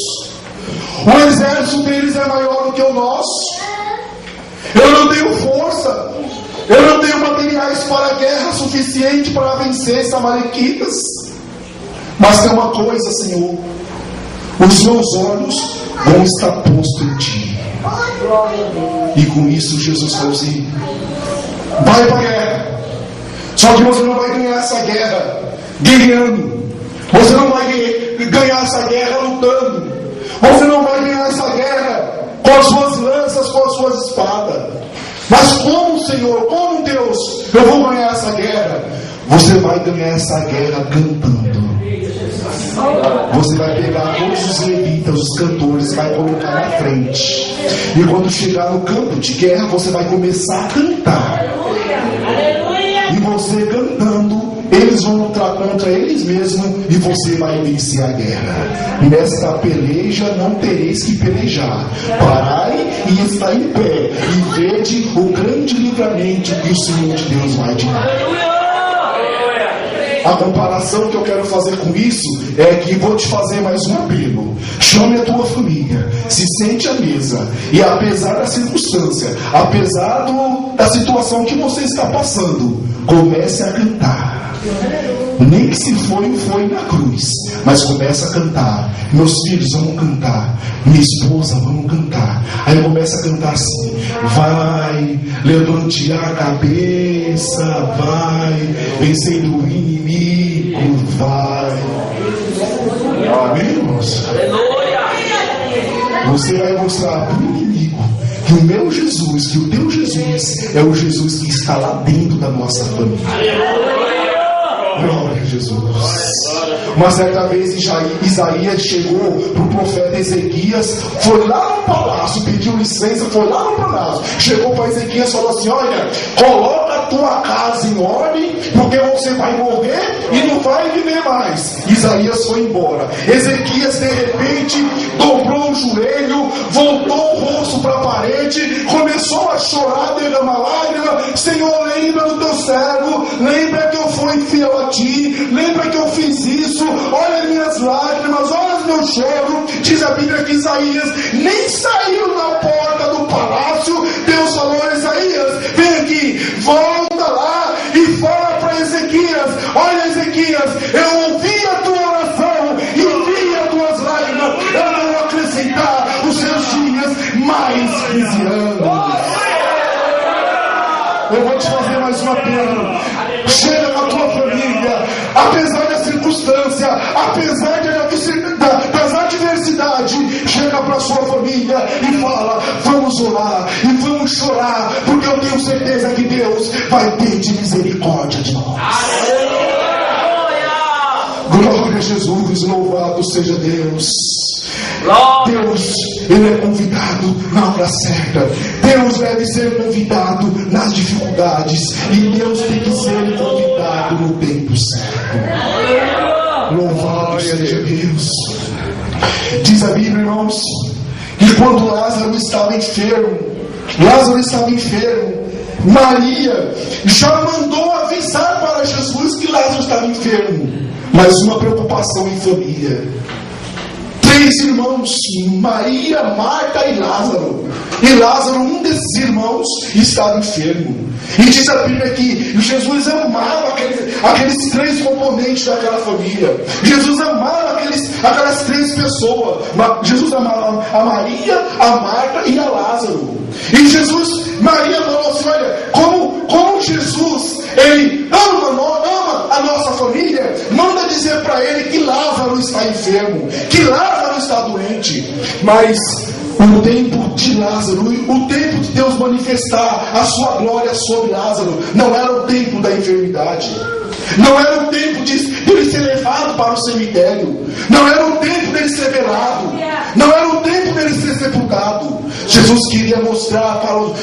O exército deles é maior do que o nosso. Eu não tenho força. Eu não tenho materiais para a guerra suficiente para vencer esses amalequitas. Mas tem uma coisa, Senhor: os meus olhos vão estar postos em Ti. E com isso Jesus falou assim: vai para a guerra. Só que você não vai ganhar essa guerra guerreando. Você não vai ganhar essa guerra lutando. Você não vai ganhar essa guerra com as suas lanças, com as suas espadas. Mas como, Senhor, como Deus, eu vou ganhar essa guerra? Você vai ganhar essa guerra cantando. Você vai pegar todos os levitas, os cantores, vai colocar na frente. E quando chegar no campo de guerra, você vai começar a cantar. E você cantando, eles vão lutar contra eles mesmos e você vai vencer a guerra. Nesta peleja não tereis que pelejar. Parai e está em pé e vede o grande livramento que o Senhor de Deus vai te dar. A comparação que eu quero fazer com isso é que vou te fazer mais um apelo. Chame a tua família, se sente à mesa, e apesar da circunstância, apesar da situação que você está passando, comece a cantar. Nem que se foi na cruz, mas começa a cantar. Meus filhos, vamos cantar. Minha esposa, vamos cantar. Aí começa a cantar assim: vai, levante a cabeça, vai, vencendo o inimigo, vai. Amém, irmãos? Você vai mostrar para o inimigo que o meu Jesus, que o teu Jesus é o Jesus que está lá dentro da nossa família. Glória a Jesus. Uma certa vez Isaías chegou para o profeta Ezequias, foi lá no palácio, pediu licença, foi lá no palácio, chegou para Ezequias e falou assim: olha, coloca a tua casa em ordem, porque você vai morrer e não vai viver mais. Isaías foi embora. Ezequias de repente dobrou o joelho, voltou o rosto para a parede, começou a chorar, derramar lágrima. Senhor, lembra do teu servo, lembra que eu fui fiel a ti, lembra que eu fiz isso, olha minhas lágrimas, olha Mas meu choro, diz a Bíblia que Isaías nem saiu na porta do palácio. Deus falou a Isaías: vem aqui, volta lá e fala para Ezequias: olha, Ezequias, eu ouvi a tua oração e vi as tuas lágrimas. Eu não vou acrescentar os seus dias mais 15 anos. Eu vou te fazer mais um apelo. Chega na tua família, apesar da circunstância, apesar das adversidades, chega para a sua família e fala: vamos orar e vamos chorar, porque eu tenho certeza que Deus vai ter de misericórdia de nós. Glória a Jesus, louvado seja Deus. Deus, Ele é convidado na hora certa. Deus deve ser convidado nas dificuldades, e Deus tem que ser convidado no tempo certo. Louvado seja Deus. Diz a Bíblia, irmãos, que quando Lázaro estava enfermo, Maria já mandou avisar para Jesus que Lázaro estava enfermo. Mas uma preocupação em família. 3 irmãos, Maria, Marta e Lázaro. E Lázaro, um desses irmãos, estava enfermo. E diz a Bíblia que Jesus amava aqueles 3 componentes daquela família. Jesus amava aquelas 3 pessoas. Jesus amava a Maria, a Marta e a Lázaro. E Maria falou assim: olha, como Jesus, Ele ama a nossa família, manda dizer para Ele que Lázaro está enfermo, que Lázaro está doente. Mas o tempo de Lázaro, o tempo de Deus manifestar a sua glória sobre Lázaro, não era o tempo da enfermidade, não era o tempo dele ser levado para o cemitério, não era o tempo dele ser velado, não era o tempo dele ser sepultado. Jesus queria mostrar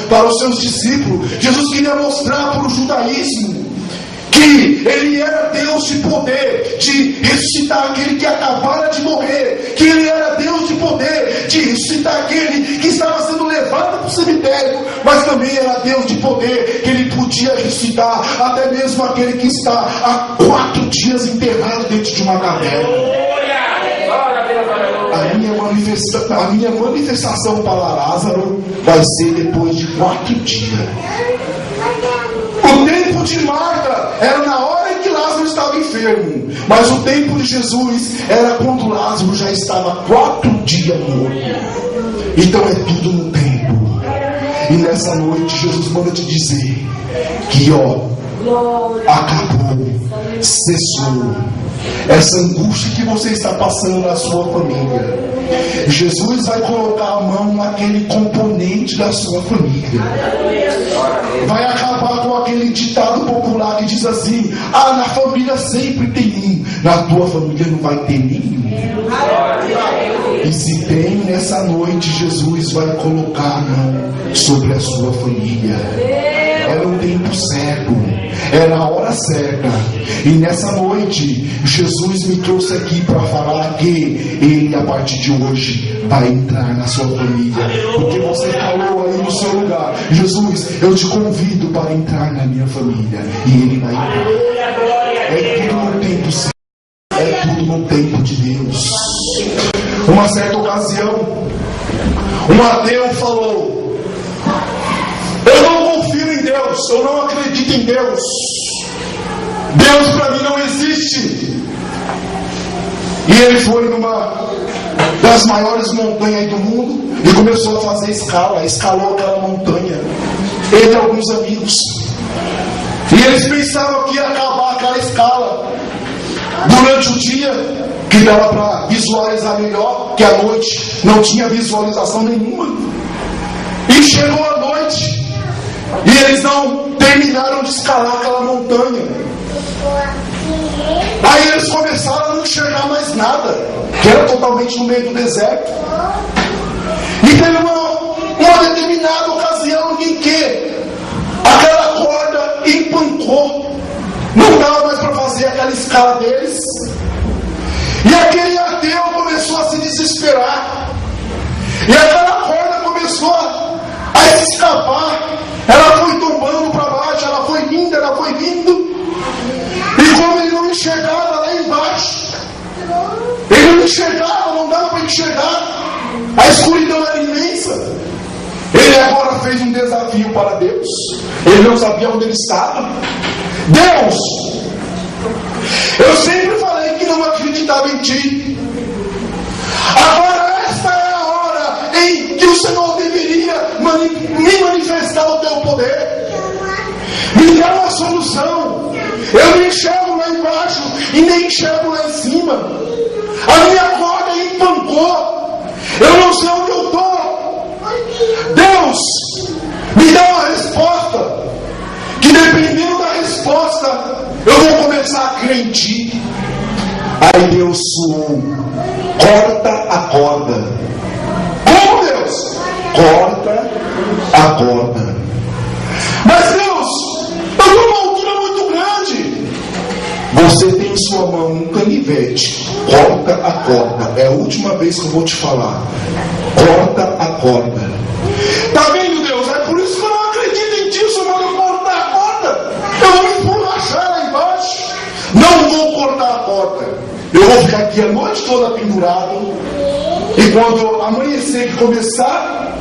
para os seus discípulos, Jesus queria mostrar para o judaísmo que Ele era Deus de poder de ressuscitar aquele que acabara de morrer, que Ele era Deus de poder de ressuscitar aquele que estava sendo levado para o cemitério, mas também era Deus de poder que Ele podia ressuscitar até mesmo aquele que está há 4 dias enterrado dentro de uma caverna. A minha manifestação para Lázaro vai ser depois de 4 dias. O tempo de Marta era na hora em que Lázaro estava enfermo, mas o tempo de Jesus era quando Lázaro já estava 4 dias morto. Então é tudo no tempo. E nessa noite Jesus manda te dizer que acabou, cessou essa angústia que você está passando na sua família. Jesus vai colocar a mão naquele componente da sua família. Vai acabar com aquele ditado popular que diz assim: na família sempre tem na tua família não vai ter nenhum. E se tem, nessa noite Jesus vai colocar a mão sobre a sua família. Era o tempo certo, era a hora certa. E nessa noite Jesus me trouxe aqui para falar que Ele, a partir de hoje, vai entrar na sua família. Porque você falou aí no seu lugar: Jesus, eu te convido para entrar na minha família. E Ele vai entrar. É tudo no tempo certo, é tudo no tempo de Deus. Uma certa ocasião, um ateu falou: eu não confio em Deus, eu não acredito em Deus. Deus para mim não existe. E ele foi numa das maiores montanhas do mundo e começou a fazer escalou aquela montanha, ele e alguns amigos. E eles pensavam que ia acabar aquela escala durante o dia, que dava para visualizar melhor, que à noite não tinha visualização nenhuma. E chegou a noite e eles não terminaram de escalar aquela montanha. Aí eles começaram a não enxergar mais nada, que era totalmente no meio do deserto. E teve uma determinada ocasião em que aquela corda empancou, não dava mais para fazer aquela escala deles. E aquele ateu começou a se desesperar, e aquela corda começou a se escapar. Ela foi tombando para baixo, ela foi vindo. E como ele não enxergava lá embaixo, ele não enxergava, não dava para enxergar. A escuridão era imensa. Ele agora fez um desafio para Deus. Ele não sabia onde ele estava. Deus, eu sempre falei que não acreditava em Ti. Agora esta é a hora em que o Senhor deveria me manifestar o Teu poder. Me dá uma solução. Eu não enxergo lá embaixo e nem enxergo lá em cima. A minha corda empancou. Eu não sei onde eu estou. Deus, me dá uma resposta. Que dependendo da resposta, eu vou começar a crer em Ti. Aí Deus suou. Corta a corda. Como, Deus? Corta a corda. Mas Deus, eu estou numa altura muito grande. Você tem em sua mão um canivete. Corta a corda. É a última vez que eu vou te falar. Corta a corda. Tá vendo, Deus? É por isso que eu não acredito em Ti. Se eu vou cortar a corda, eu vou me emborrachar lá embaixo. Não vou cortar a corda. Eu vou ficar aqui a noite toda pendurado. E quando amanhecer, que começar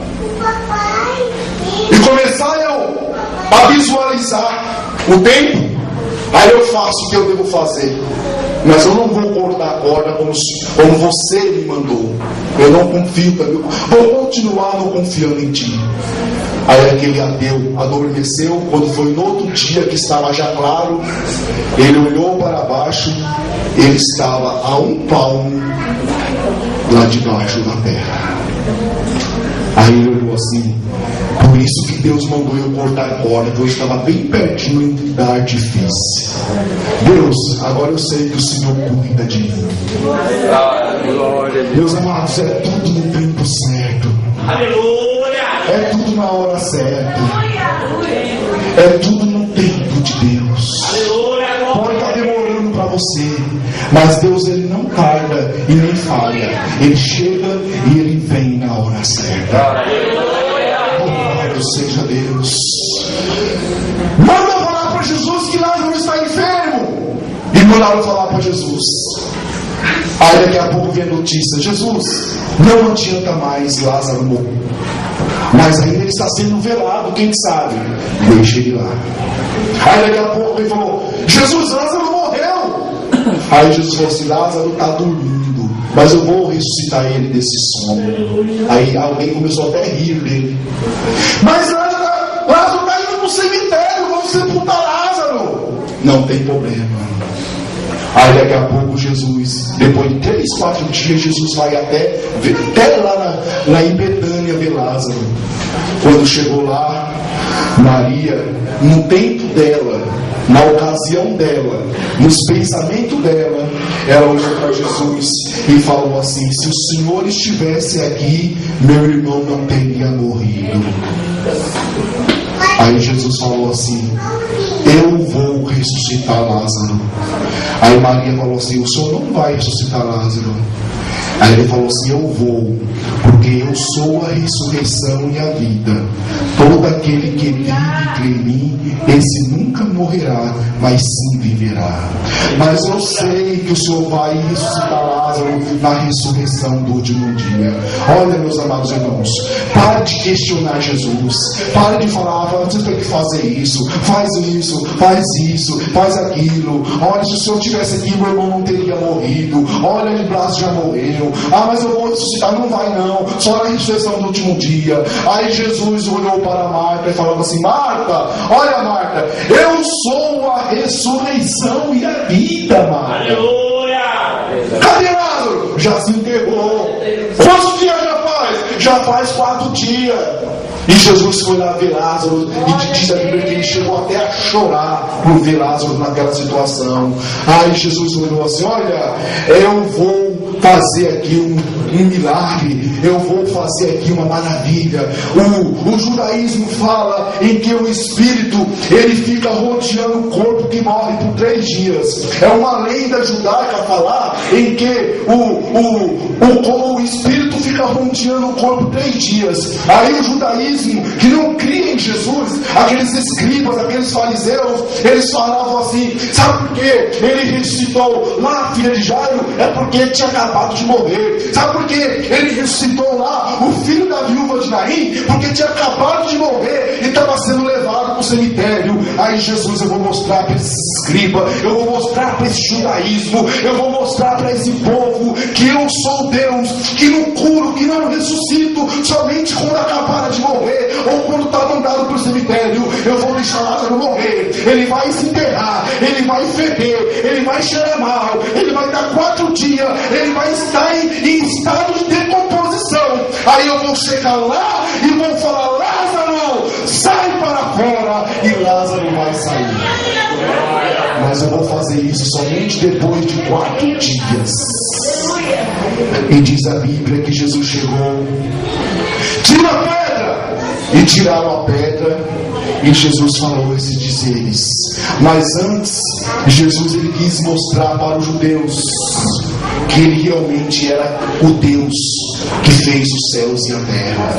eu a visualizar o tempo, aí eu faço o que eu devo fazer. Mas eu não vou cortar a corda como você me mandou. Eu não confio também. Vou continuar não confiando em Ti. Aí aquele ateu adormeceu. Quando foi no outro dia que estava já claro, ele olhou para baixo. Ele estava a 1 palmo lá debaixo da terra. Aí ele olhou assim. Por isso que Deus mandou eu cortar a corda, porque eu estava bem pertinho da artifício. Deus, agora eu sei que o Senhor cuida de mim. Meus amados, é tudo no tempo certo. É tudo na hora certa. É tudo no tempo de Deus. Pode estar demorando para você, mas Deus, Ele não tarda e nem falha. Ele chega e Ele vem na hora certa. Louvado seja Deus. Manda falar para Jesus que Lázaro está enfermo. E mandaram falar para Jesus. Aí daqui a pouco vem a notícia: Jesus, não adianta mais, Lázaro morreu. Mas ainda ele está sendo velado, quem sabe? Deixa ele lá. Aí daqui a pouco ele falou: Jesus, Lázaro morreu. Aí Jesus falou assim: Lázaro está dormindo, mas eu vou ressuscitar ele desse sono. Aí alguém começou até a rir dele. Mas Lázaro está indo para o cemitério, vamos sepultar Lázaro. Não tem problema. Aí daqui a pouco Jesus, depois de 3, 4 dias, Jesus vai até lá em Betânia ver Lázaro. Quando chegou lá, Maria, no tempo dela, na ocasião dela, nos pensamentos dela, ela olhou para Jesus e falou assim: se o Senhor estivesse aqui, meu irmão não teria morrido. Aí Jesus falou assim: eu vou ressuscitar Lázaro. Aí Maria falou assim: o Senhor não vai ressuscitar Lázaro. Aí ele falou assim: eu vou, porque eu sou a ressurreição e a vida. Todo aquele que vive e crê em mim, esse nunca morrerá, mas sim viverá. Mas eu sei que o Senhor vai ressuscitar Lázaro na ressurreição do último dia. Olha, meus amados irmãos, pare de questionar Jesus. Pare de falar: você tem que fazer isso, faz isso, faz aquilo. Olha, se o Senhor estivesse aqui, meu irmão não teria morrido. Olha, ele braço já morreu. Mas eu vou ressuscitar. Não vai não, só na ressurreição do último dia. Aí Jesus olhou para Marta e falou assim: Marta, olha Marta, eu sou a ressurreição e a vida, Marta. Aleluia! Cadê Lázaro? Já se enterrou. Quantos dias já faz? Já faz 4 dias. E Jesus foi lá ver Lázaro, e diz a Bíblia que ele chegou até a chorar por ver Lázaro naquela situação. Aí Jesus olhou assim: olha, eu vou fazer aqui um milagre, eu vou fazer aqui uma maravilha. O judaísmo fala em que o espírito, ele fica rodeando o corpo que morre por 3 dias. É uma lenda judaica falar em que o espírito fica rodeando o corpo 3 dias. Aí o judaísmo, que não cria em em Jesus, aqueles escribas, aqueles fariseus, eles falavam assim: sabe por quê? Ele ressuscitou lá, filha de Jairo, é porque ele tinha acabado de morrer. Sabe por quê? Ele ressuscitou lá, o filho da viúva de Naim, porque tinha acabado de morrer e estava sendo levado para o cemitério. Aí Jesus: eu vou mostrar para esses escribas, eu vou mostrar para esse judaísmo, eu vou mostrar para esse povo que eu sou Deus, que não curo, que não ressuscito somente quando acabar de morrer ou quando está mandado para o cemitério. Eu vou deixar Lázaro morrer, ele vai se enterrar, ele vai feder, ele vai cheirar mal, ele vai dar 4 dias, ele vai estar em estado de decomposição. Aí eu vou chegar lá e vou falar: Lázaro, sai para fora, e Lázaro vai sair. Mas eu vou fazer isso somente depois de 4 dias. E diz a Bíblia que Jesus chegou: tira a pedra! E tiraram a pedra. E Jesus falou esses dizeres. Mas antes, Jesus ele quis mostrar para os judeus que ele realmente era o Deus que fez os céus e a terra.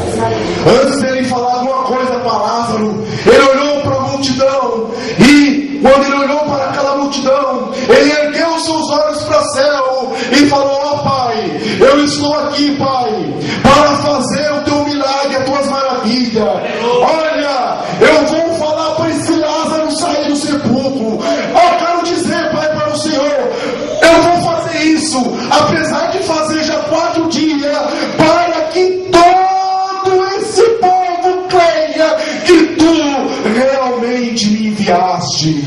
Antes dele falar alguma coisa para Lázaro, ele olhou para a multidão. E quando ele olhou para aquela multidão, ele ergueu os seus olhos para o céu e falou: ó Pai, eu estou aqui, Pai, para fazer o teu milagre, as tuas maravilhas. Olha, eu vou falar para esse Lázaro sair do sepulcro. Eu quero dizer, Pai, para o Senhor, eu vou fazer isso, apesar de fazer já 4 dias, para que todo esse povo creia que tu realmente me enviaste.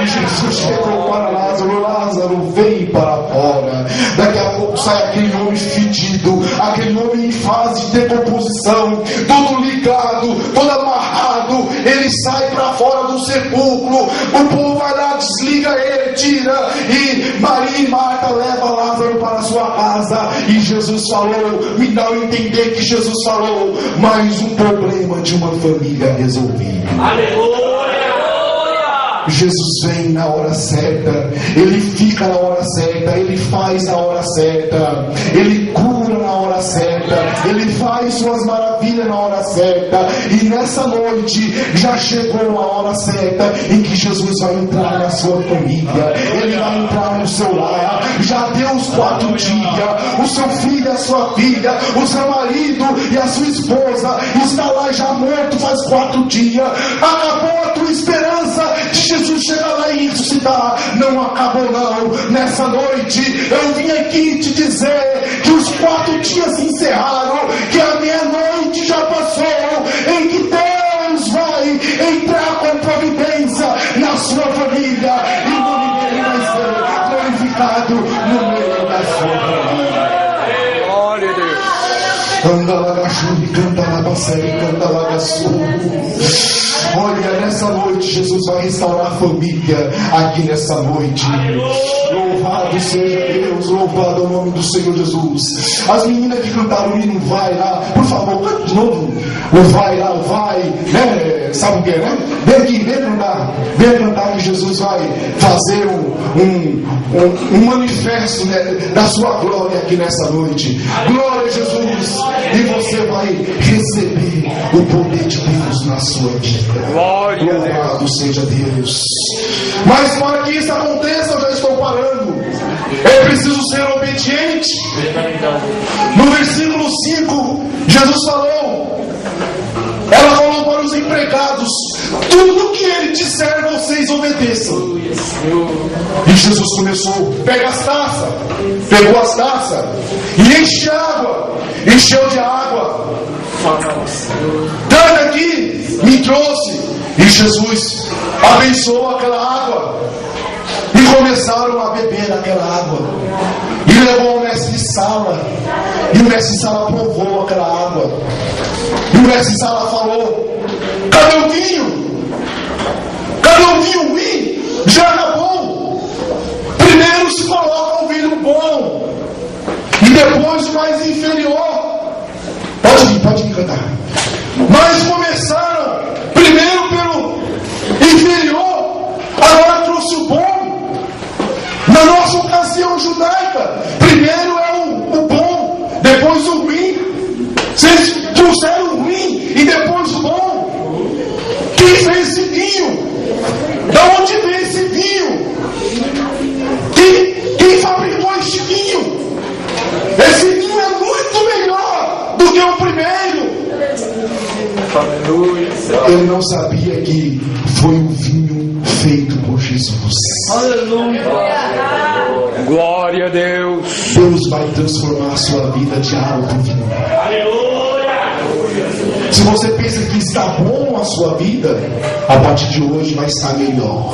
E Jesus chegou para Lázaro: Lázaro, vem para fora. Daqui a pouco sai aquele homem fedido, aquele homem em fase de decomposição, todo ligado, todo amarrado. Ele sai para fora do sepulcro. O povo vai lá, desliga ele, tira. E Maria e Marta levam Lázaro para a sua casa. E Jesus falou, me dá a entender que Jesus falou: mais um problema de uma família resolvido. Aleluia! Jesus vem na hora certa, ele fica na hora certa, ele faz na hora certa, ele cura na hora certa, ele faz suas maravilhas na hora certa. E nessa noite já chegou a hora certa em que Jesus vai entrar na sua família, ele vai entrar no seu lar. Já deu os 4 dias, o seu filho e a sua filha, o seu marido e a sua esposa está lá já morto faz 4 dias. Acabou a tua esperança de Jesus chegar lá e ressuscitar. Não acabou não. Nessa noite eu vim aqui te dizer que os 4 dias se encerraram, que a meia-noite já passou, em que Deus vai entrar com providência na sua família, e o nome dele vai ser glorificado no meio da sua família. Glória a Deus. Canta lagachu, canta labacé, canta lagaçu. Olha, nessa noite Jesus vai restaurar a família aqui nessa noite. Louvado seja Deus, louvado é o nome do Senhor Jesus. As meninas que cantaram o hino Vai Lá, por favor, canta de novo. O Vai Lá, o Vai, né? Sabe o que é, né? Vem aqui, vem cantar que Jesus vai fazer um manifesto, né, da sua glória aqui nessa noite. Glória a Jesus. E você vai receber o poder de Deus na sua vida. Glória a Deus. Louvado seja Deus. Mas para que isso aconteça, eu já estou parando. Eu preciso ser obediente. No versículo 5, Jesus falou, ela falou para os empregados: tudo que ele disser, vocês obedeçam. E Jesus começou, pega as taças, pegou as taças e encheu de água. Dá aqui, me trouxe. E Jesus abençoou aquela água e começaram a beber aquela água. E levou o mestre Sala, e o mestre Sala provou aquela água. E o mestre Sala falou: cadê o vinho? Cadê o vinho? O vinho já acabou. Primeiro se coloca o vinho bom, e depois o mais inferior. Pode vir cantar. Mas começaram primeiro pelo inferior, agora trouxe o bom. Na nossa ocasião judaica, primeiro é o bom, depois o ruim. Vocês trouxeram o ruim e depois o bom. o primeiro. Aleluia. Ele não sabia que foi o vinho feito por Jesus. Aleluia. Glória a Deus. Deus vai transformar a sua vida de água para vinho. Se você pensa que está bom a sua vida, a partir de hoje vai estar melhor.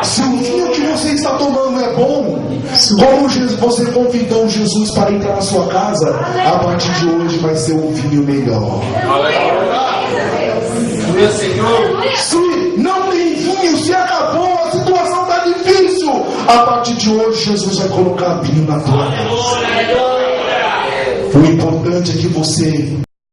Se o vinho que você está tomando é bom, como você convidou Jesus para entrar na sua casa, a partir de hoje vai ser um vinho melhor. Meu Senhor. Se não tem vinho, se acabou, a situação está difícil, a partir de hoje Jesus vai colocar vinho na tua casa. O importante é que você